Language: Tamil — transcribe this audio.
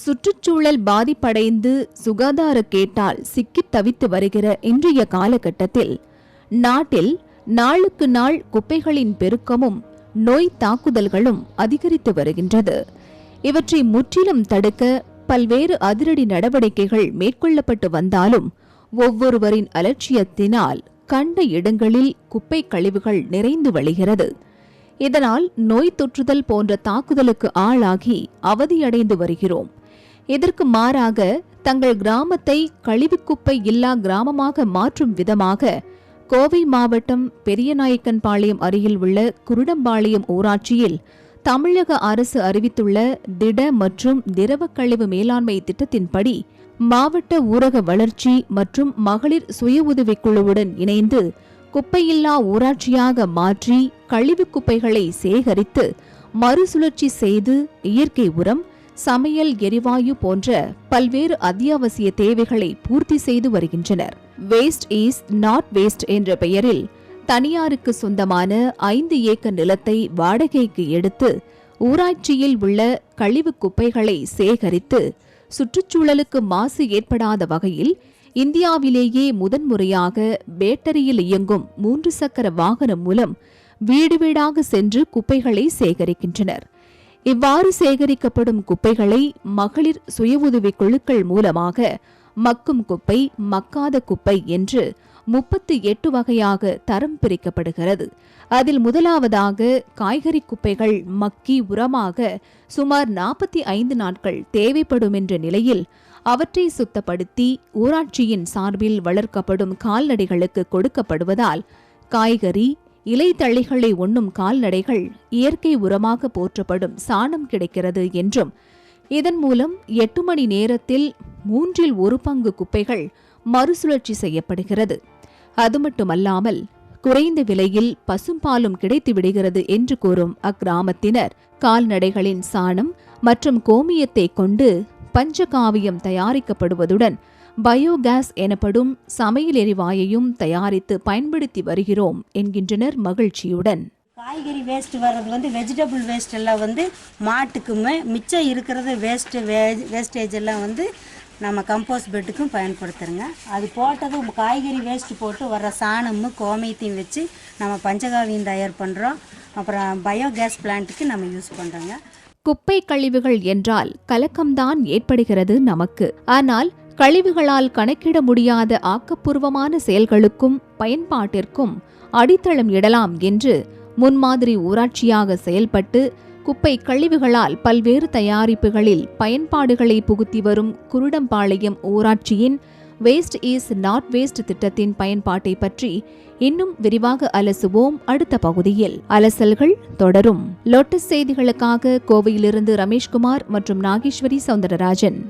சுற்றுச்சூழல் பாதிப்படைந்து சுகாதார கேட்டால் சிக்கித் தவித்து வருகிற இன்றைய காலகட்டத்தில் நாட்டில் நாளுக்கு நாள் குப்பைகளின் பெருக்கமும் நோய் தாக்குதல்களும் அதிகரித்து வருகின்றது. இவற்றை முற்றிலும் தடுக்க பல்வேறு அதிரடி நடவடிக்கைகள் மேற்கொள்ளப்பட்டு வந்தாலும் ஒவ்வொருவரின் அலட்சியத்தினால் கண்ட இடங்களில் குப்பை கழிவுகள் நிறைந்து வழிகிறது. இதனால் நோய் தொற்றுதல் போன்ற தாக்குதலுக்கு ஆளாகி அவதியடைந்து வருகிறோம். இதற்கு மாறாக தங்கள் கிராமத்தை கழிவுக்குப்பை இல்லா கிராமமாக மாற்றும் விதமாக கோவை மாவட்டம் பெரியநாயக்கன்பாளையம் அருகில் உள்ள குருடம்பாளையம் ஊராட்சியில் தமிழக அரசு அறிவித்துள்ள திட மற்றும் திரவ கழிவு மேலாண்மை திட்டத்தின்படி மாவட்ட ஊரக வளர்ச்சி மற்றும் மகளிர் சுய உதவிக்குழுவுடன் இணைந்து குப்பையில்லா ஊராட்சியாக மாற்றி கழிவு குப்பைகளை சேகரித்து மறுசுழற்சி செய்து இயற்கை உரம், சமையல் எரிவாயு போன்ற பல்வேறு அத்தியாவசிய தேவைகளை பூர்த்தி செய்து வருகின்றனர். வேஸ்ட் இஸ் நாட் வேஸ்ட் என்ற பெயரில் தனியாருக்கு சொந்தமான 5 ஏக்கர் நிலத்தை வாடகைக்கு எடுத்து ஊராட்சியில் உள்ள கழிவு குப்பைகளை சேகரித்து சுற்றுச்சூழலுக்கு மாசு ஏற்படாத வகையில் இந்தியாவிலேயே முதன்முறையாக பேட்டரியில் இயங்கும் 3 சக்கர வாகனம் மூலம் வீடு வீடாக சென்று குப்பைகளை சேகரிக்கின்றனர். இவ்வாறு சேகரிக்கப்படும் குப்பைகளை மகளிர் சுய உதவி குழுக்கள் மூலமாக மக்கும் குப்பை, மக்காத குப்பை என்று 38 வகையாக தரம் பிரிக்கப்படுகிறது. அதில் முதலாவதாக காய்கறி குப்பைகள் மக்கி உரமாக சுமார் 45 நாட்கள் தேவைப்படும் என்ற நிலையில் அவற்றை சுத்தப்படுத்தி ஊராட்சியின் சார்பில் வளர்க்கப்படும் கால்நடைகளுக்கு கொடுக்கப்படுவதால் காய்கறி, இலைத்தழைகளை உண்ணும் கால்நடைகள் இயற்கை உரமாக போற்றப்படும் சாணம் கிடைக்கிறது என்றும், இதன் மூலம் 8 மணி நேரத்தில் 1/3 பங்கு குப்பைகள் மறுசுழற்சி செய்யப்படுகிறது. அது மட்டுமல்லாமல் குறைந்த விலையில் பசும்பாலும் கிடைத்து விடுகிறது என்று கூறும் அக்கிராமத்தினர் கால்நடைகளின் சாணம் மற்றும் கோமியத்தை கொண்டு பஞ்சகாவியம் தயாரிக்கப்படுவதுடன் பயோகேஸ் எனப்படும் சமையல் எரிவாயையும் தயாரித்து பயன்படுத்தி வருகிறோம் என்கின்றனர் மகிழ்ச்சியுடன். காய்கறி வேஸ்ட் வர்றது வெஜிடபிள் வேஸ்ட் எல்லாம் மாட்டுக்குமே மிச்சம் இருக்கிறது வேஸ்டேஜ் எல்லாம் நம்ம கம்போஸ்ட் பெட்டுக்கும் பயன்படுத்துகிறோங்க. அது போட்டதும் காய்கறி வேஸ்ட் போட்டு வர்ற சாணமும் கோமியத்தையும் வச்சு நம்ம பஞ்சகாவியம் தயார் பண்ணுறோம். அப்புறம் பயோகேஸ் பிளான்ட்டுக்கு நம்ம யூஸ் பண்ணுறோங்க. குப்பை கழிவுகள் என்றால் கலக்கம்தான் ஏற்படுகிறது நமக்கு. ஆனால் கழிவுகளால் கணக்கிட முடியாத ஆக்கப்பூர்வமான செயல்களுக்கும் பயன்பாட்டிற்கும் அடித்தளம் இடலாம் என்று முன்மாதிரி ஊராட்சியாக செயல்பட்டு குப்பை கழிவுகளால் பல்வேறு தயாரிப்புகளில் பயன்பாடுகளை புகுத்தி வரும் குருடம்பாளையம் ஊராட்சியின் வேஸ்ட் இஸ் நாட் வேஸ்ட் திட்டத்தின் பயன்பாட்டை பற்றி இன்னும் விரிவாக அலசுவோம் அடுத்த பகுதியில். அலசல்கள் தொடரும். லோட்டஸ் செய்திகளுக்காக கோவையிலிருந்து ரமேஷ்குமார் மற்றும் நாகேஸ்வரி சவுந்தரராஜன்.